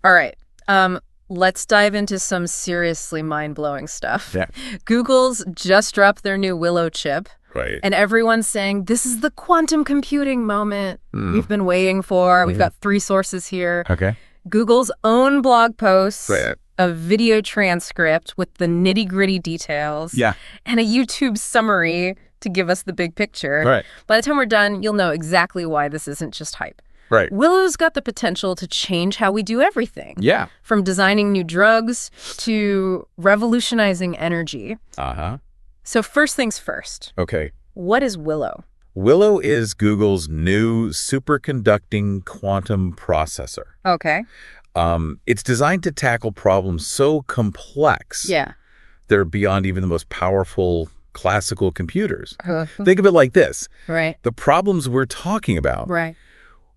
All right. Let's dive into some seriously mind-blowing stuff. Yeah. Google's just dropped their new Willow chip. Right. And everyone's saying, this is the quantum computing moment we've been waiting for. We've got 3 sources here. Okay. Google's own blog posts, Right. a video transcript with the nitty-gritty details, Yeah. and a YouTube summary to give us the big picture. Right. By the time we're done, you'll know exactly why this isn't just hype. Right. Willow's got the potential to change how we do everything. Yeah. From designing new drugs to revolutionizing energy. Uh-huh. So first things first, Okay. what is Willow? Willow is Google's new superconducting quantum processor. Okay. It's designed to tackle problems so complex Yeah. they're beyond even the most powerful classical computers. Think of it like this. Right. The problems we're talking about Right.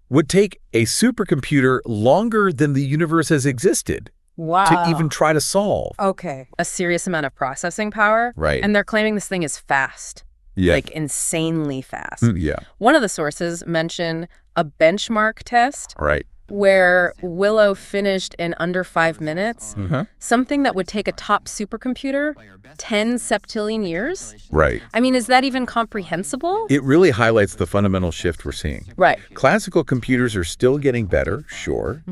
would take a supercomputer longer than the universe has existed Wow. to even try to solve. Okay. A serious amount of processing power. Right. And they're claiming this thing is fast. Yeah. Like insanely fast. Yeah. One of the sources mentioned a benchmark test Right. where Willow finished in under 5 minutes, Uh-huh. something that would take a top supercomputer 10 septillion years. Right. I mean, is that even comprehensible? It really highlights the fundamental shift we're seeing. Right. Classical computers are still getting better, sure,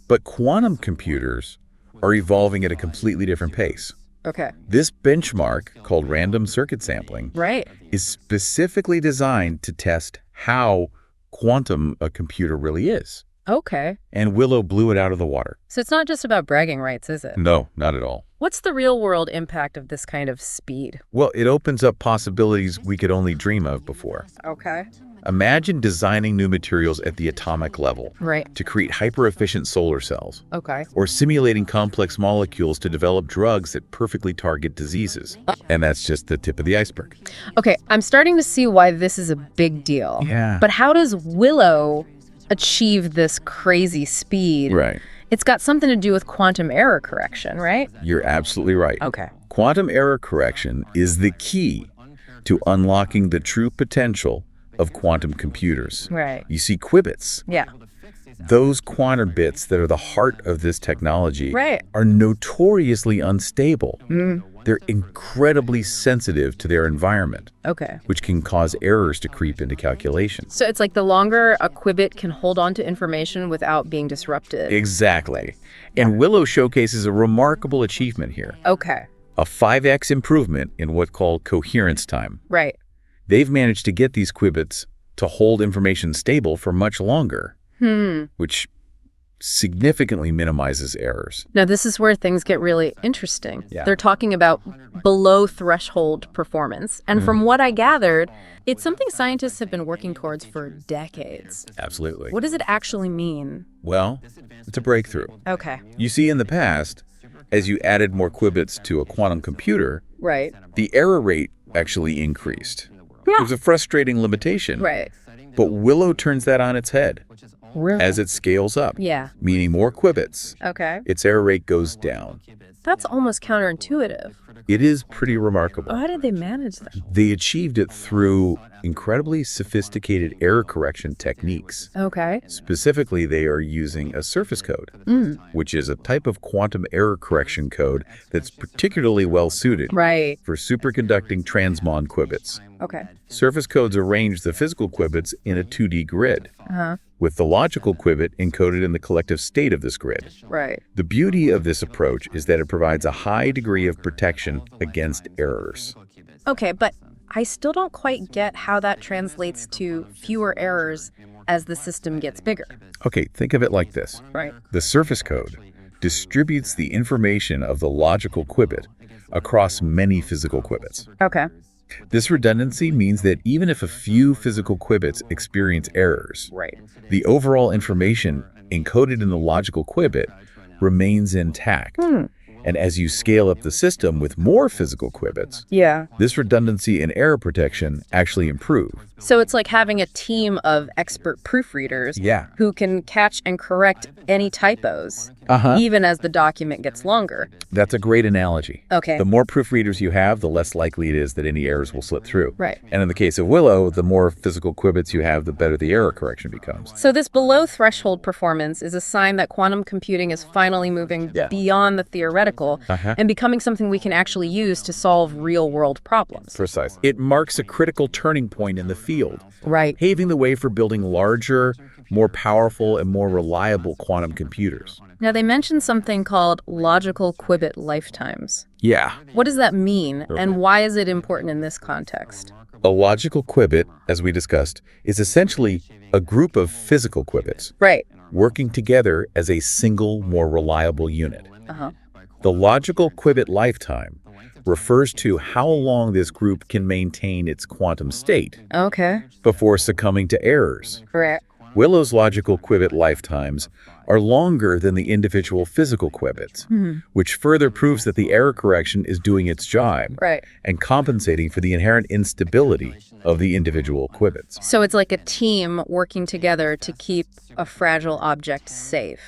but quantum computers are evolving at a completely different pace. Okay. This benchmark, called random circuit sampling, Right. is specifically designed to test how quantum a computer really is. Okay. And Willow blew it out of the water. So it's not just about bragging rights, is it? No, not at all. What's the real-world impact of this kind of speed? Well, it opens up possibilities we could only dream of before. Okay. Imagine designing new materials at the atomic level Right. to create hyper-efficient solar cells, Okay. or simulating complex molecules to develop drugs that perfectly target diseases. And that's just the tip of the iceberg. Okay, I'm starting to see why this is a big deal. Yeah. But how does Willow achieve this crazy speed? Right. It's got something to do with quantum error correction, right? You're absolutely right. Okay. Quantum error correction is the key to unlocking the true potential of quantum computers. Right. You see, qubits, Yeah. those quantum bits that are the heart of this technology, Right. are notoriously unstable. They're incredibly sensitive to their environment, Okay. which can cause errors to creep into calculations. So it's like the longer a qubit can hold on to information without being disrupted. Exactly. And Willow showcases a remarkable achievement here, Okay. a 5x improvement in what's called coherence time. Right. They've managed to get these qubits to hold information stable for much longer, which significantly minimizes errors. Now, this is where things get really interesting. Yeah. They're talking about below threshold performance. And from what I gathered, it's something scientists have been working towards for decades. Absolutely. What does it actually mean? Well, it's a breakthrough. Okay. You see, in the past, as you added more qubits to a quantum computer, Right. the error rate actually increased. It was a frustrating limitation. Right. But Willow turns that on its head Really? as it scales up, Yeah. meaning more qubits. Okay. Its error rate goes down. That's almost counterintuitive. It is pretty remarkable. How did they manage that? They achieved it through incredibly sophisticated error correction techniques. Okay. Specifically, they are using a surface code, which is a type of quantum error correction code that's particularly well suited Right. for superconducting transmon qubits. Okay. Surface codes arrange the physical qubits in a 2D grid, with the logical qubit encoded in the collective state of this grid. Right. The beauty of this approach is that it provides a high degree of protection against errors. Okay, but I still don't quite get how that translates to fewer errors as the system gets bigger. Okay, think of it like this. Right. The surface code distributes the information of the logical qubit across many physical qubits. Okay. This redundancy means that even if a few physical qubits experience errors, Right. the overall information encoded in the logical qubit remains intact. And as you scale up the system with more physical qubits, Yeah. this redundancy and error protection actually improve. So it's like having a team of expert proofreaders Yeah. who can catch and correct any typos, even as the document gets longer. That's a great analogy. Okay. The more proofreaders you have, the less likely it is that any errors will slip through. Right. And in the case of Willow, the more physical qubits you have, the better the error correction becomes. So this below threshold performance is a sign that quantum computing is finally moving beyond the theoretical and becoming something we can actually use to solve real-world problems. Precisely. It marks a critical turning point in the field, Right. paving the way for building larger, more powerful, and more reliable quantum computers. Now, they mentioned something called logical qubit lifetimes. Yeah. What does that mean, and why is it important in this context? A logical qubit, as we discussed, is essentially a group of physical qubits Right. working together as a single, more reliable unit. The logical qubit lifetime refers to how long this group can maintain its quantum state Okay. before succumbing to errors. Correct. Willow's logical qubit lifetimes are longer than the individual physical qubits, which further proves that the error correction is doing its job Right. and compensating for the inherent instability of the individual qubits. So it's like a team working together to keep a fragile object safe.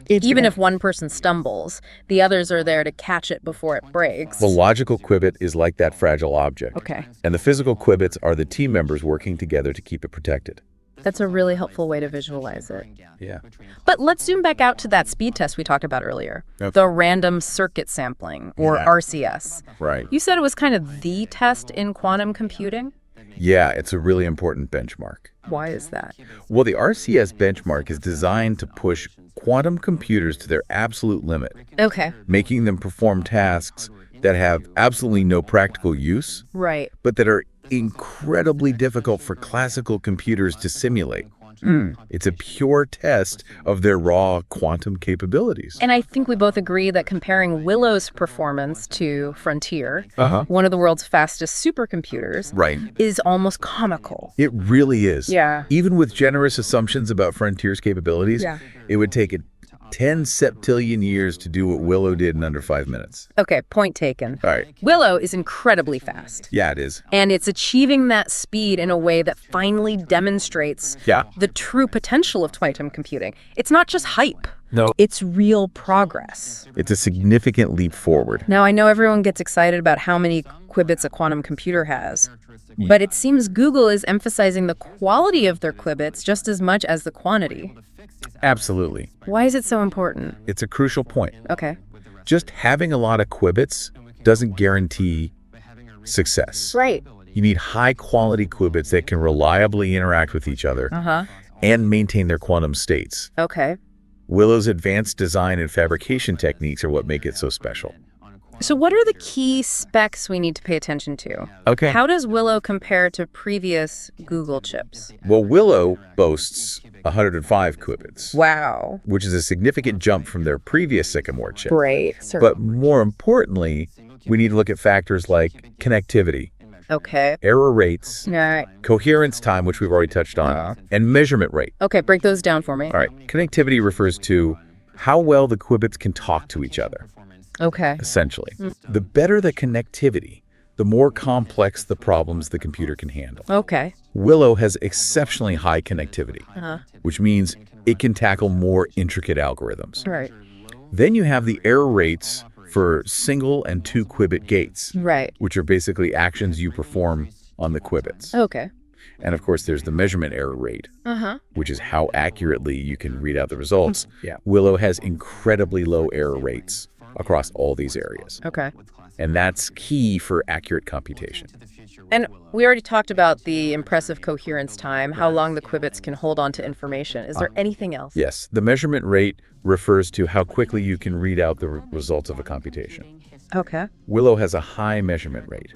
Even if one person stumbles, the others are there to catch it before it breaks. The logical qubit is like that fragile object, Okay. and the physical qubits are the team members working together to keep it protected. That's a really helpful way to visualize it. Yeah. But let's zoom back out to that speed test we talked about earlier, the random circuit sampling, or RCS. Right. You said it was kind of the test in quantum computing? Yeah, it's a really important benchmark. Why is that? Well, the RCS benchmark is designed to push quantum computers to their absolute limit, Okay. making them perform tasks that have absolutely no practical use, Right. but that are incredibly difficult for classical computers to simulate. It's a pure test of their raw quantum capabilities. And I think we both agree that comparing Willow's performance to Frontier, one of the world's fastest supercomputers, Right. is almost comical. It really is. Yeah. Even with generous assumptions about Frontier's capabilities, it would take 10 septillion years to do what Willow did in under 5 minutes. Okay, point taken. All right. Willow is incredibly fast. Yeah, it is. And it's achieving that speed in a way that finally demonstrates the true potential of quantum computing. It's not just hype. No. It's real progress. It's a significant leap forward. Now, I know everyone gets excited about how many qubits a quantum computer has, but it seems Google is emphasizing the quality of their qubits just as much as the quantity. Absolutely. Why is it so important? It's a crucial point. Okay. Just having a lot of qubits doesn't guarantee success. Right. You need high-quality qubits that can reliably interact with each other and maintain their quantum states. Okay. Willow's advanced design and fabrication techniques are what make it so special. So what are the key specs we need to pay attention to? Okay. How does Willow compare to previous Google chips? Well, Willow boasts 105 qubits, Wow. which is a significant jump from their previous Sycamore chip. Great. But more importantly, we need to look at factors like connectivity, Okay. error rates, All right. coherence time, which we've already touched on, and measurement rate. Okay, break those down for me. All right. Connectivity refers to how well the qubits can talk to each other, Okay. essentially. The better the connectivity, the more complex the problems the computer can handle. Okay. Willow has exceptionally high connectivity, which means it can tackle more intricate algorithms. Right. Then you have the error rates for single and 2 qubit gates, Right. which are basically actions you perform on the qubits. Okay. And of course, there's the measurement error rate, which is how accurately you can read out the results. Willow has incredibly low error rates across all these areas. Okay. And that's key for accurate computation. And we already talked about the impressive coherence time, how long the qubits can hold on to information. Is there anything else? Yes, the measurement rate refers to how quickly you can read out the results of a computation. Okay. Willow has a high measurement rate,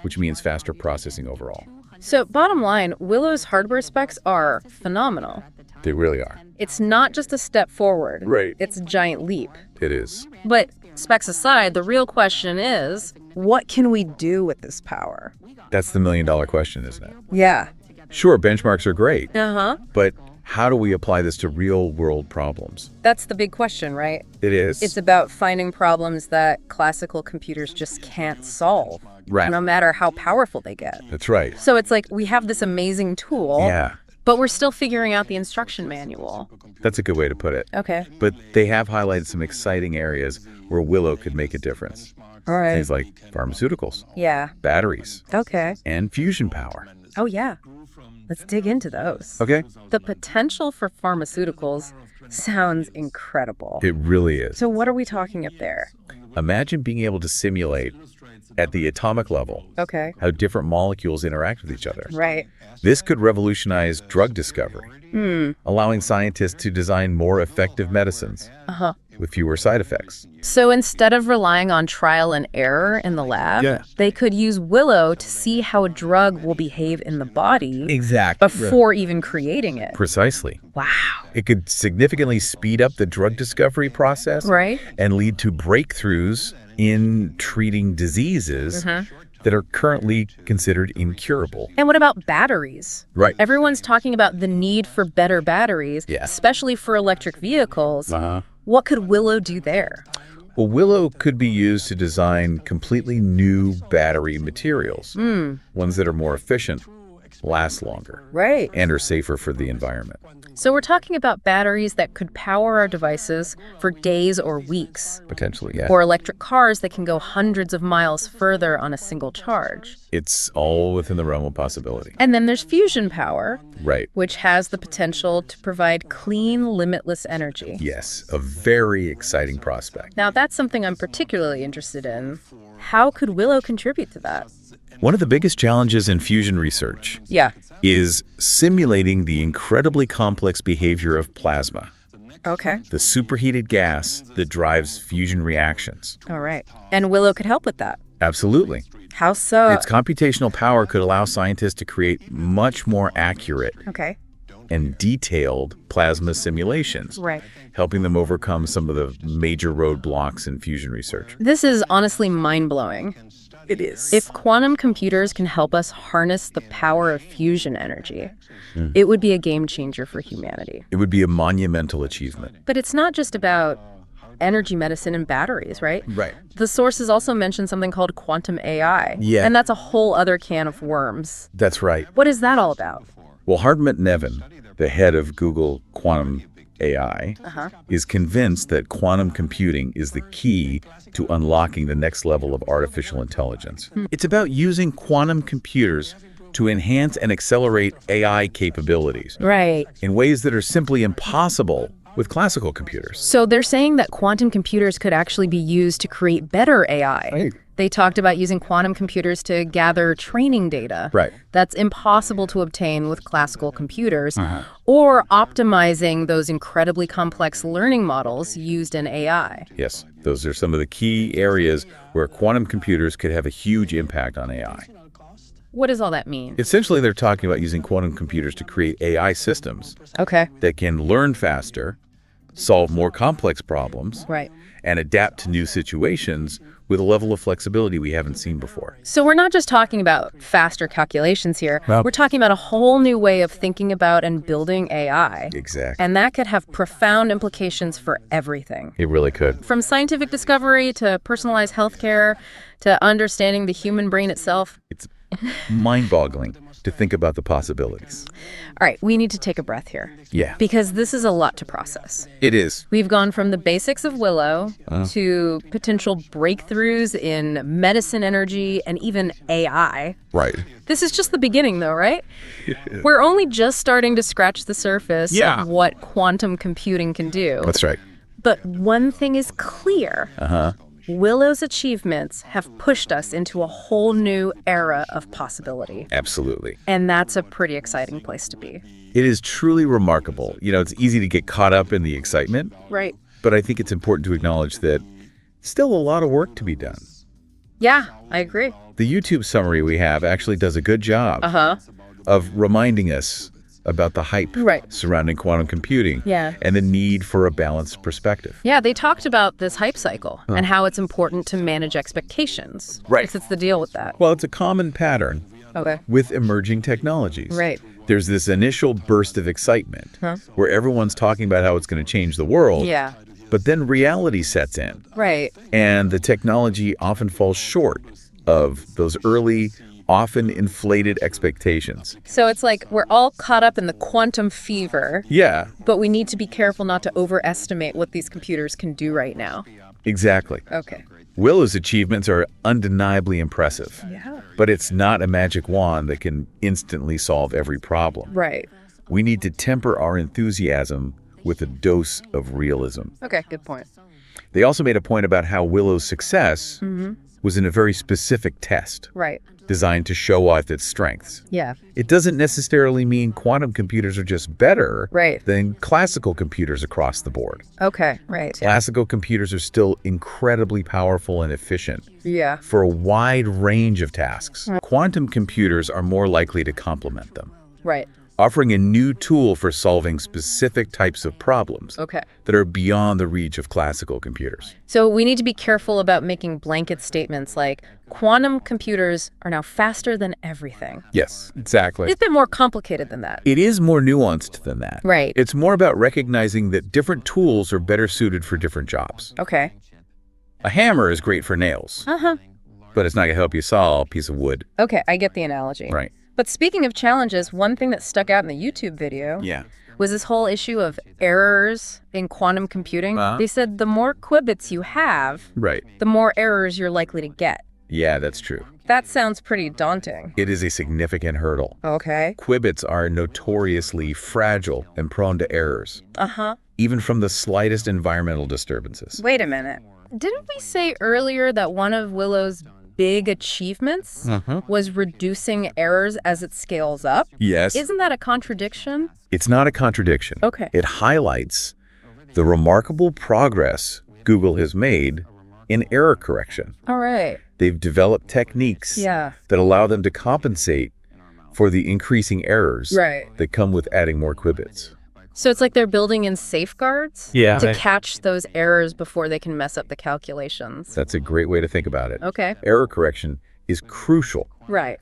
which means faster processing overall. So bottom line, Willow's hardware specs are phenomenal. They really are. It's not just a step forward. Right. It's a giant leap. It is. But specs aside, the real question is, what can we do with this power? That's the million-dollar question, isn't it? Yeah. Sure, benchmarks are great, but How do we apply this to real-world problems? That's the big question, right? It is. It's about finding problems that classical computers just can't solve, Right. no matter how powerful they get. That's right. So it's like we have this amazing tool, Yeah, but we're still figuring out the instruction manual. that's a good way to put it. Okay. But they have highlighted some exciting areas where Willow could make a difference. All right. Things like pharmaceuticals, Yeah. batteries, Okay. and fusion power. Oh, yeah. Let's dig into those. Okay? The potential for pharmaceuticals sounds incredible. It really is. So what are we talking up there? Imagine being able to simulate at the atomic level Okay. how different molecules interact with each other. Right. This could revolutionize drug discovery, allowing scientists to design more effective medicines with fewer side effects. So instead of relying on trial and error in the lab, Yeah. they could use Willow to see how a drug will behave in the body Exactly. before even creating it. Precisely. Wow. It could significantly speed up the drug discovery process Right. and lead to breakthroughs in treating diseases that are currently considered incurable. And what about batteries? Right. Everyone's talking about the need for better batteries, Yeah. especially for electric vehicles. What could Willow do there? Well, Willow could be used to design completely new battery materials, ones that are more efficient, last longer, Right. and are safer for the environment. So we're talking about batteries that could power our devices for days or weeks, Potentially, yeah. or electric cars that can go hundreds of miles further on a single charge. It's all within the realm of possibility. And then there's fusion power, Right. which has the potential to provide clean, limitless energy. Yes, a very exciting prospect. Now, that's something I'm particularly interested in. How could Willow contribute to that? One of the biggest challenges in fusion research Yeah. is simulating the incredibly complex behavior of plasma, Okay. the superheated gas that drives fusion reactions. All right. And Willow could help with that. Absolutely. How so? Its computational power could allow scientists to create much more accurate Okay. and detailed plasma simulations, Right. helping them overcome some of the major roadblocks in fusion research. This is honestly mind-blowing. It is. If quantum computers can help us harness the power of fusion energy, it would be a game changer for humanity. It would be a monumental achievement. But it's not just about energy medicine and batteries, right? Right. The sources also mention something called quantum AI. Yeah. And that's a whole other can of worms. That's right. What is that all about? Well, Hardmut Nevin, the head of Google Quantum AI, is convinced that quantum computing is the key to unlocking the next level of artificial intelligence. It's about using quantum computers to enhance and accelerate AI capabilities Right. in ways that are simply impossible with classical computers. So they're saying that quantum computers could actually be used to create better AI. Right. They talked about using quantum computers to gather training data. Right. That's impossible to obtain with classical computers, or optimizing those incredibly complex learning models used in AI. Yes, those are some of the key areas where quantum computers could have a huge impact on AI. What does all that mean? Essentially, they're talking about using quantum computers to create AI systems Okay. that can learn faster, solve more complex problems, Right. and adapt to new situations with a level of flexibility we haven't seen before. So we're not just talking about faster calculations here. Well- We're talking about a whole new way of thinking about and building AI. Exactly. And that could have profound implications for everything. It really could. From scientific discovery to personalized healthcare to understanding the human brain itself. It's mind-boggling to think about the possibilities. All right, we need to take a breath here Yeah, because this is a lot to process. it is. We've gone from the basics of Willow to potential breakthroughs in medicine energy and even AI. Right. This is just the beginning, though, right? We're only just starting to scratch the surface Yeah. of what quantum computing can do. That's right. But one thing is clear. Willow's achievements have pushed us into a whole new era of possibility. Absolutely. And that's a pretty exciting place to be. It is truly remarkable. You know, it's easy to get caught up in the excitement, Right. but I think it's important to acknowledge that still a lot of work to be done. Yeah, I agree. The YouTube summary we have actually does a good job of reminding us about the hype Right. surrounding quantum computing Yeah. and the need for a balanced perspective. Yeah, they talked about this hype cycle and how it's important to manage expectations. Right. What's the deal with that? Well, it's a common pattern Okay. with emerging technologies. Right. There's this initial burst of excitement where everyone's talking about how it's going to change the world. Yeah. But then reality sets in. Right. And the technology often falls short of those early, often inflated expectations. So it's like we're all caught up in the quantum fever. Yeah. But we need to be careful not to overestimate what these computers can do right now. Exactly. Okay. Willow's achievements are undeniably impressive. Yeah. But it's not a magic wand that can instantly solve every problem. Right. We need to temper our enthusiasm with a dose of realism. Okay, good point. They also made a point about how Willow's success was in a very specific test. Right. Designed to show off its strengths. Yeah. It doesn't necessarily mean quantum computers are just better than classical computers across the board. Okay, right. Classical computers are still incredibly powerful and efficient for a wide range of tasks. Quantum computers are more likely to complement them. Right. Offering a new tool for solving specific types of problems that are beyond the reach of classical computers. So we need to be careful about making blanket statements like quantum computers are now faster than everything. Yes, exactly. It's a bit more complicated than that. It is more nuanced than that. Right. It's more about recognizing that different tools are better suited for different jobs. Okay. A hammer is great for nails, but it's not going to help you saw a piece of wood. Okay, I get the analogy. Right. But speaking of challenges, one thing that stuck out in the YouTube video was this whole issue of errors in quantum computing. They said the more qubits you have, the more errors you're likely to get. Yeah, that's true. That sounds pretty daunting. It is a significant hurdle. Okay. Qubits are notoriously fragile and prone to errors, even from the slightest environmental disturbances. Wait a minute. Didn't we say earlier that one of Willow's big achievements was reducing errors as it scales up? Yes. Isn't that a contradiction? It's not a contradiction. Okay. It highlights the remarkable progress Google has made in error correction. All right. They've developed techniques that allow them to compensate for the increasing errors that come with adding more qubits. So it's like they're building in safeguards to catch those errors before they can mess up the calculations. That's a great way to think about it. Okay. Error correction is crucial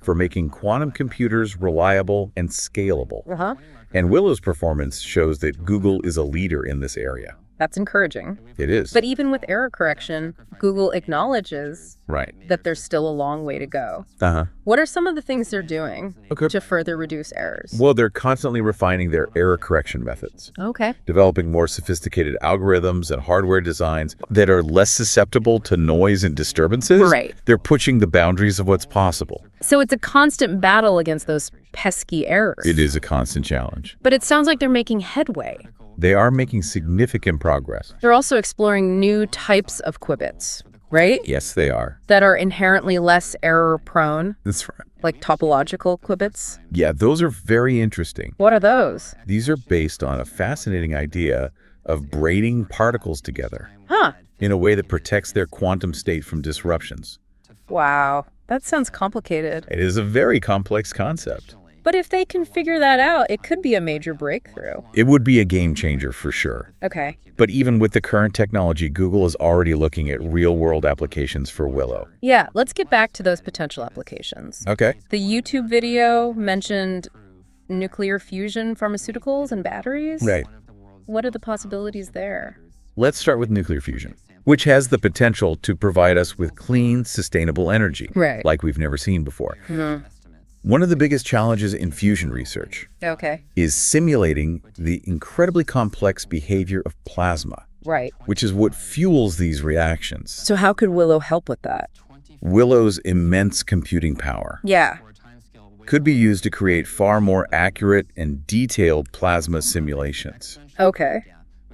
for making quantum computers reliable and scalable. And Willow's performance shows that Google is a leader in this area. That's encouraging. It is. But even with error correction, Google acknowledges that there's still a long way to go. What are some of the things they're doing to further reduce errors? Well, they're constantly refining their error correction methods. Okay. Developing more sophisticated algorithms and hardware designs that are less susceptible to noise and disturbances. Right. They're pushing the boundaries of what's possible. So it's a constant battle against those pesky errors. It is a constant challenge. But it sounds like they're making headway. They are making significant progress. They're also exploring new types of qubits, right? Yes, they are. That are inherently less error-prone. That's right. Like topological qubits. Yeah, those are very interesting. What are those? These are based on a fascinating idea of braiding particles together in a way that protects their quantum state from disruptions. Wow, that sounds complicated. It is a very complex concept. But if they can figure that out, it could be a major breakthrough. It would be a game changer for sure. Okay. But even with the current technology, Google is already looking at real-world applications for Willow. Yeah, let's get back to those potential applications. Okay. The YouTube video mentioned nuclear fusion pharmaceuticals and batteries. Right. What are the possibilities there? Let's start with nuclear fusion, which has the potential to provide us with clean, sustainable energy, like we've never seen before. One of the biggest challenges in fusion research is simulating the incredibly complex behavior of plasma, which is what fuels these reactions. So how could Willow help with that? Willow's immense computing power could be used to create far more accurate and detailed plasma simulations. Okay.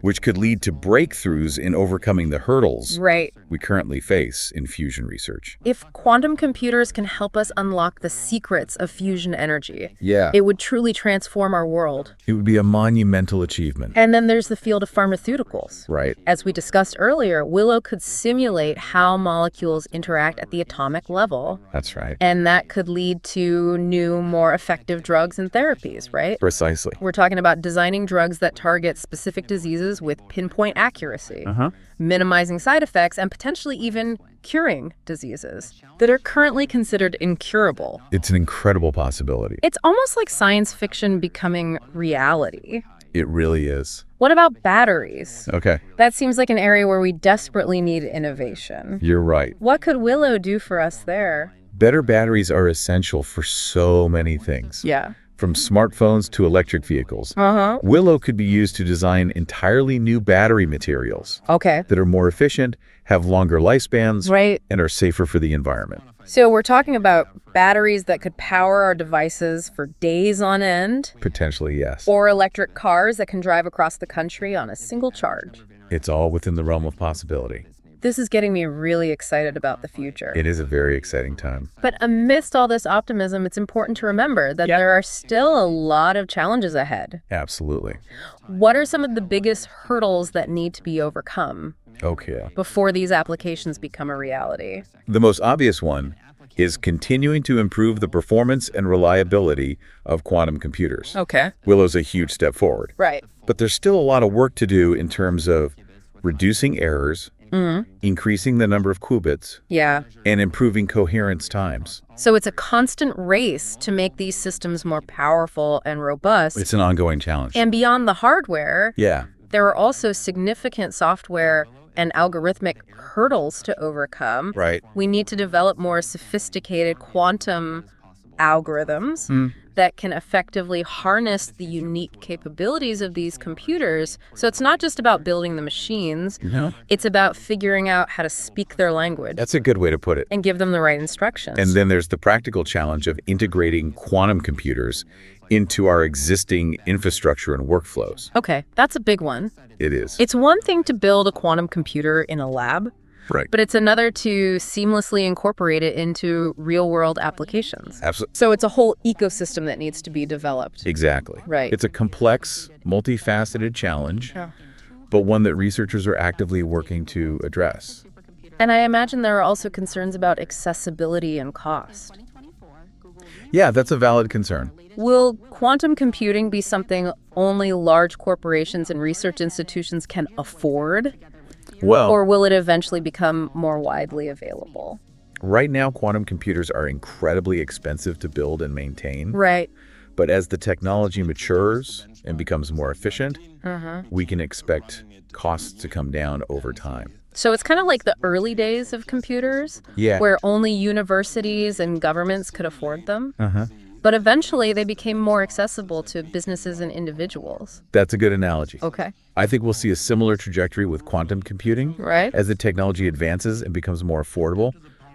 Which could lead to breakthroughs in overcoming the hurdles we currently face in fusion research. If quantum computers can help us unlock the secrets of fusion energy, Yeah. it would truly transform our world. It would be a monumental achievement. And then there's the field of pharmaceuticals. Right. As we discussed earlier, Willow could simulate how molecules interact at the atomic level. That's right. And that could lead to new, more effective drugs and therapies, right? Precisely. We're talking about designing drugs that target specific diseases diseases with pinpoint accuracy, minimizing side effects, and potentially even curing diseases that are currently considered incurable. It's an incredible possibility. It's almost like science fiction becoming reality. It really is. What about batteries? Okay. That seems like an area where we desperately need innovation. You're right. What could Willow do for us there? Better batteries are essential for so many things. Yeah. From smartphones to electric vehicles. Willow could be used to design entirely new battery materials. Okay. That are more efficient, have longer lifespans, right, and are safer for the environment. So we're talking about batteries that could power our devices for days on end. Potentially, yes. Or electric cars that can drive across the country on a single charge. It's all within the realm of possibility. This is getting me really excited about the future. It is a very exciting time. But amidst all this optimism, it's important to remember that there are still a lot of challenges ahead. Absolutely. What are some of the biggest hurdles that need to be overcome? Okay. Before these applications become a reality? The most obvious one is continuing to improve the performance and reliability of quantum computers. Okay. Willow's a huge step forward. Right. But there's still a lot of work to do in terms of reducing errors, increasing the number of qubits, and improving coherence times. So it's a constant race to make these systems more powerful and robust. It's an ongoing challenge. And beyond the hardware, there are also significant software and algorithmic hurdles to overcome. Right. We need to develop more sophisticated quantum algorithms that can effectively harness the unique capabilities of these computers. So it's not just about building the machines. It's about figuring out how to speak their language. That's a good way to put it. And give them the right instructions. And then there's the practical challenge of integrating quantum computers into our existing infrastructure and workflows. Okay, that's a big one. It is. It's one thing to build a quantum computer in a lab. Right. But it's another to seamlessly incorporate it into real-world applications. Absolutely. So it's a whole ecosystem that needs to be developed. Exactly. Right. It's a complex, multifaceted challenge, but one that researchers are actively working to address. And I imagine there are also concerns about accessibility and cost. Yeah, that's a valid concern. Will quantum computing be something only large corporations and research institutions can afford? Well, or will it eventually become more widely available? Right now, quantum computers are incredibly expensive to build and maintain. Right. But as the technology matures and becomes more efficient, we can expect costs to come down over time. So it's kind of like the early days of computers, where only universities and governments could afford them. But eventually, they became more accessible to businesses and individuals. That's a good analogy. Okay. I think we'll see a similar trajectory with quantum computing. Right. As the technology advances and becomes more affordable,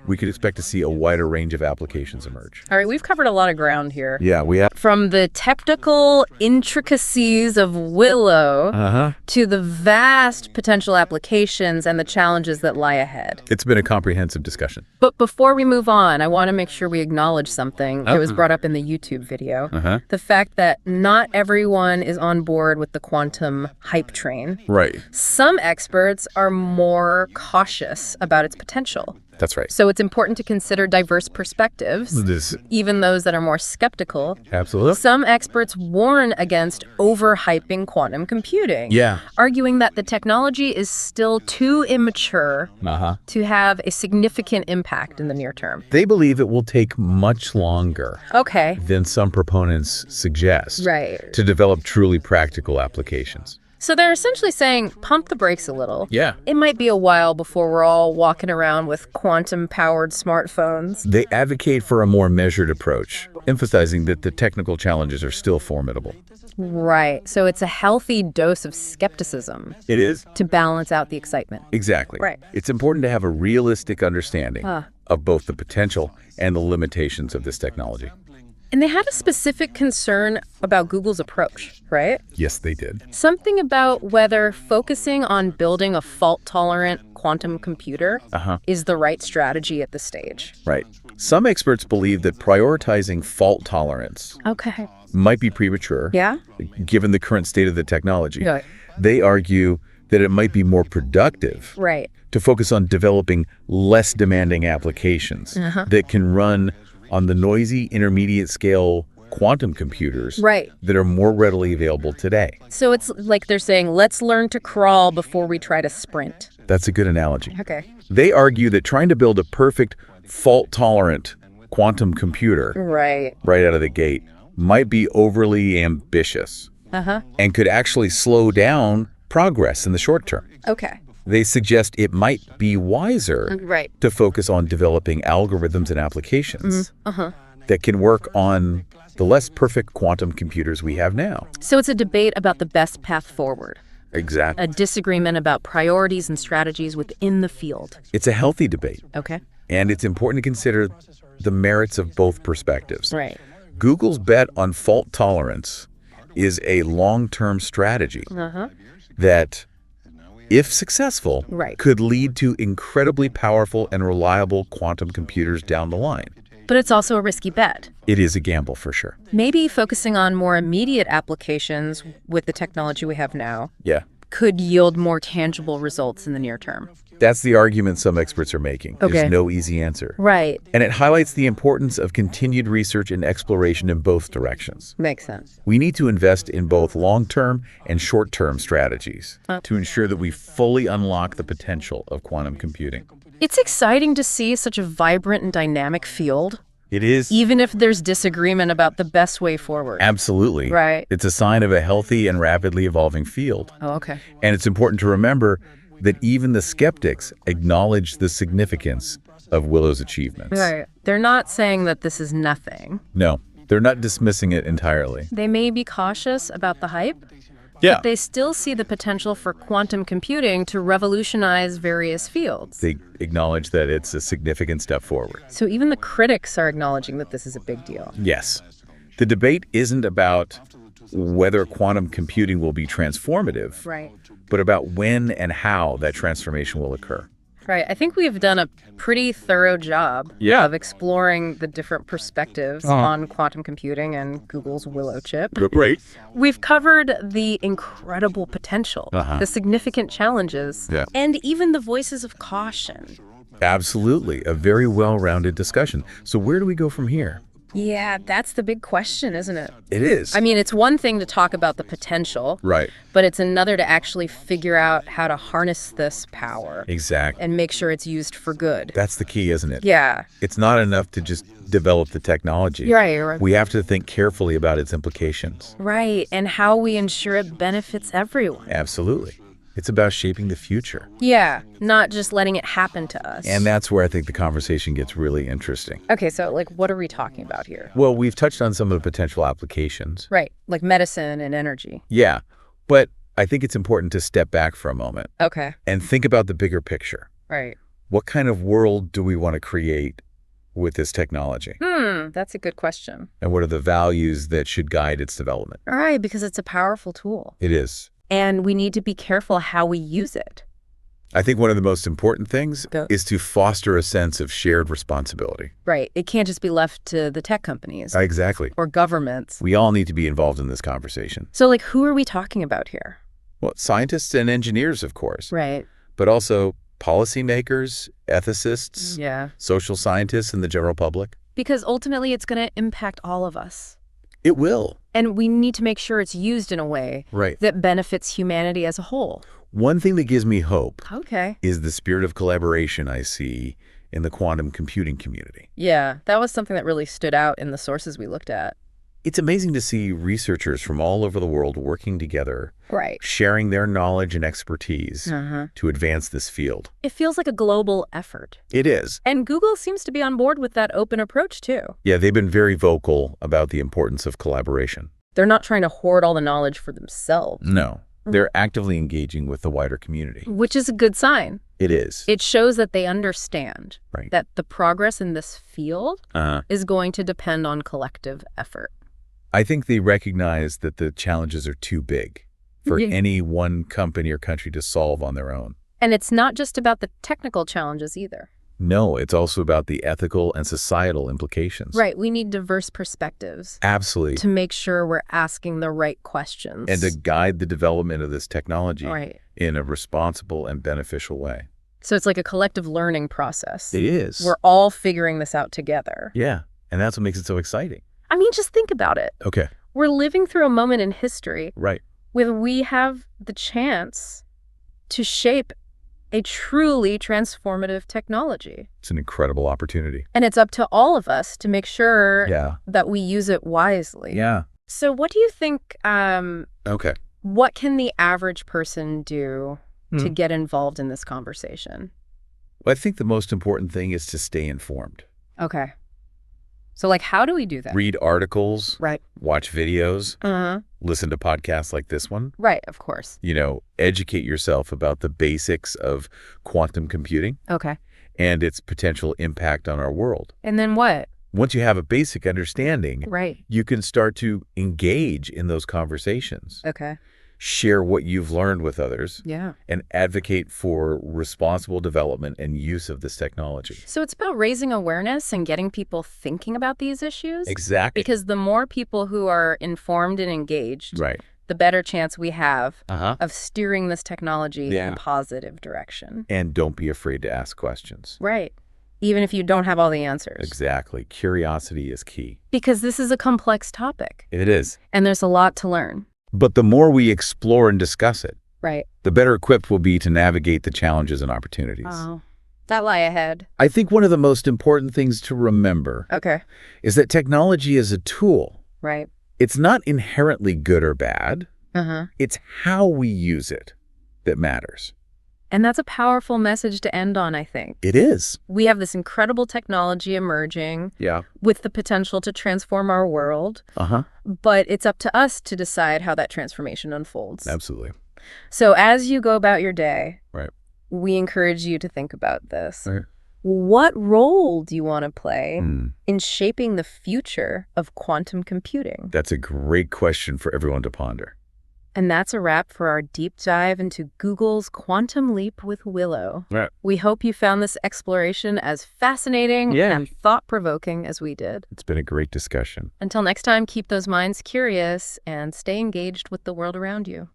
we could expect to see a wider range of applications emerge. All right, we've covered a lot of ground here. Yeah, we have. From the technical intricacies of Willow to the vast potential applications and the challenges that lie ahead. It's been a comprehensive discussion. But before we move on, I want to make sure we acknowledge something that was brought up in the YouTube video. The fact that not everyone is on board with the quantum hype train. Right. Some experts are more cautious about its potential. That's right. So it's important to consider diverse perspectives, even those that are more skeptical. Absolutely. Some experts warn against overhyping quantum computing, arguing that the technology is still too immature to have a significant impact in the near term. They believe it will take much longer than some proponents suggest to develop truly practical applications. So they're essentially saying, pump the brakes a little. Yeah. It might be a while before we're all walking around with quantum-powered smartphones. They advocate for a more measured approach, emphasizing that the technical challenges are still formidable. Right. So it's a healthy dose of skepticism. It is. To balance out the excitement. Exactly. Right. It's important to have a realistic understanding of both the potential and the limitations of this technology. And they had a specific concern about Google's approach, right? Yes, they did. Something about whether focusing on building a fault-tolerant quantum computer is the right strategy at this stage. Right. Some experts believe that prioritizing fault tolerance might be premature, given the current state of the technology. They argue that it might be more productive to focus on developing less demanding applications that can run on the noisy intermediate scale quantum computers Right. that are more readily available today. So it's like they're saying, let's learn to crawl before we try to sprint. That's a good analogy. Okay. They argue that trying to build a perfect, fault-tolerant quantum computer right out of the gate might be overly ambitious and could actually slow down progress in the short term. Okay. They suggest it might be wiser to focus on developing algorithms and applications that can work on the less perfect quantum computers we have now. So it's a debate about the best path forward. Exactly. A disagreement about priorities and strategies within the field. It's a healthy debate. Okay. And it's important to consider the merits of both perspectives. Right. Google's bet on fault tolerance is a long-term strategy that, if successful, could lead to incredibly powerful and reliable quantum computers down the line. But it's also a risky bet. It is a gamble for sure. Maybe focusing on more immediate applications with the technology we have now could yield more tangible results in the near term. That's the argument some experts are making. There's no easy answer. Right. And it highlights the importance of continued research and exploration in both directions. Makes sense. We need to invest in both long-term and short-term strategies to ensure that we fully unlock the potential of quantum computing. It's exciting to see such a vibrant and dynamic field. It is. Even if there's disagreement about the best way forward. Absolutely. Right. It's a sign of a healthy and rapidly evolving field. Oh, okay. And it's important to remember that even the skeptics acknowledge the significance of Willow's achievements. Right. They're not saying that this is nothing. No, they're not dismissing it entirely. They may be cautious about the hype, but they still see the potential for quantum computing to revolutionize various fields. They acknowledge that it's a significant step forward. So even the critics are acknowledging that this is a big deal. Yes. The debate isn't about whether quantum computing will be transformative, but about when and how that transformation will occur. Right. I think we've done a pretty thorough job of exploring the different perspectives on quantum computing and Google's Willow chip. Great. We've covered the incredible potential, the significant challenges, and even the voices of caution. Absolutely. A very well-rounded discussion. So where do we go from here? Yeah, that's the big question, isn't it? It is. I mean, it's one thing to talk about the potential. Right. But it's another to actually figure out how to harness this power. Exactly. And make sure it's used for good. That's the key, isn't it? Yeah. It's not enough to just develop the technology. You're right. We have to think carefully about its implications. Right. And how we ensure it benefits everyone. Absolutely. It's about shaping the future. Yeah, not just letting it happen to us. And that's where I think the conversation gets really interesting. Okay, so like what are we talking about here? Well, we've touched on some of the potential applications. Right, like medicine and energy. Yeah, but I think it's important to step back for a moment. Okay. And think about the bigger picture. Right. What kind of world do we want to create with this technology? That's a good question. And what are the values that should guide its development? All right, because it's a powerful tool. It is. And we need to be careful how we use it. I think one of the most important things is to foster a sense of shared responsibility. Right. It can't just be left to the tech companies. Exactly. Or governments. We all need to be involved in this conversation. So, like, who are we talking about here? Well, scientists and engineers, of course. Right. But also policymakers, ethicists, social scientists, and the general public. Because ultimately, it's going to impact all of us. It will. And we need to make sure it's used in a way that benefits humanity as a whole. One thing that gives me hope is the spirit of collaboration I see in the quantum computing community. Yeah, that was something that really stood out in the sources we looked at. It's amazing to see researchers from all over the world working together, sharing their knowledge and expertise to advance this field. It feels like a global effort. It is. And Google seems to be on board with that open approach, too. Yeah, they've been very vocal about the importance of collaboration. They're not trying to hoard all the knowledge for themselves. No, they're actively engaging with the wider community. Which is a good sign. It is. It shows that they understand that the progress in this field is going to depend on collective effort. I think they recognize that the challenges are too big for any one company or country to solve on their own. And it's not just about the technical challenges either. No, it's also about the ethical and societal implications. Right. We need diverse perspectives. Absolutely. To make sure we're asking the right questions. And to guide the development of this technology in a responsible and beneficial way. So it's like a collective learning process. It is. We're all figuring this out together. Yeah. And that's what makes it so exciting. I mean, just think about it. Okay. We're living through a moment in history Right. where we have the chance to shape a truly transformative technology. It's an incredible opportunity. And it's up to all of us to make sure Yeah. that we use it wisely. Yeah. So what do you think, Okay. what can the average person do to get involved in this conversation? Well, I think the most important thing is to stay informed. Okay. So, like, how do we do that? Read articles. Right. Watch videos. Uh-huh. Listen to podcasts like this one. Right, of course. Educate yourself about the basics of quantum computing. Okay. And its potential impact on our world. And then what? Once you have a basic understanding, right, you can start to engage in those conversations. Okay. Share what you've learned with others. Yeah. And advocate for responsible development and use of this technology. So it's about raising awareness and getting people thinking about these issues? Exactly. Because the more people who are informed and engaged, right, the better chance we have of steering this technology in a positive direction. And don't be afraid to ask questions. Right. Even if you don't have all the answers. Exactly. Curiosity is key. Because this is a complex topic. It is. And there's a lot to learn. But the more we explore and discuss it, right, the better equipped we'll be to navigate the challenges and opportunities. Oh, that lie ahead. I think one of the most important things to remember is that technology is a tool. Right. It's not inherently good or bad. It's how we use it that matters. And that's a powerful message to end on, I think. It is. We have this incredible technology emerging with the potential to transform our world. But it's up to us to decide how that transformation unfolds. Absolutely. So as you go about your day, right, we encourage you to think about this. Right. What role do you want to play in shaping the future of quantum computing? That's a great question for everyone to ponder. And that's a wrap for our deep dive into Google's Quantum Leap with Willow. Right. We hope you found this exploration as fascinating and thought-provoking as we did. It's been a great discussion. Until next time, keep those minds curious and stay engaged with the world around you.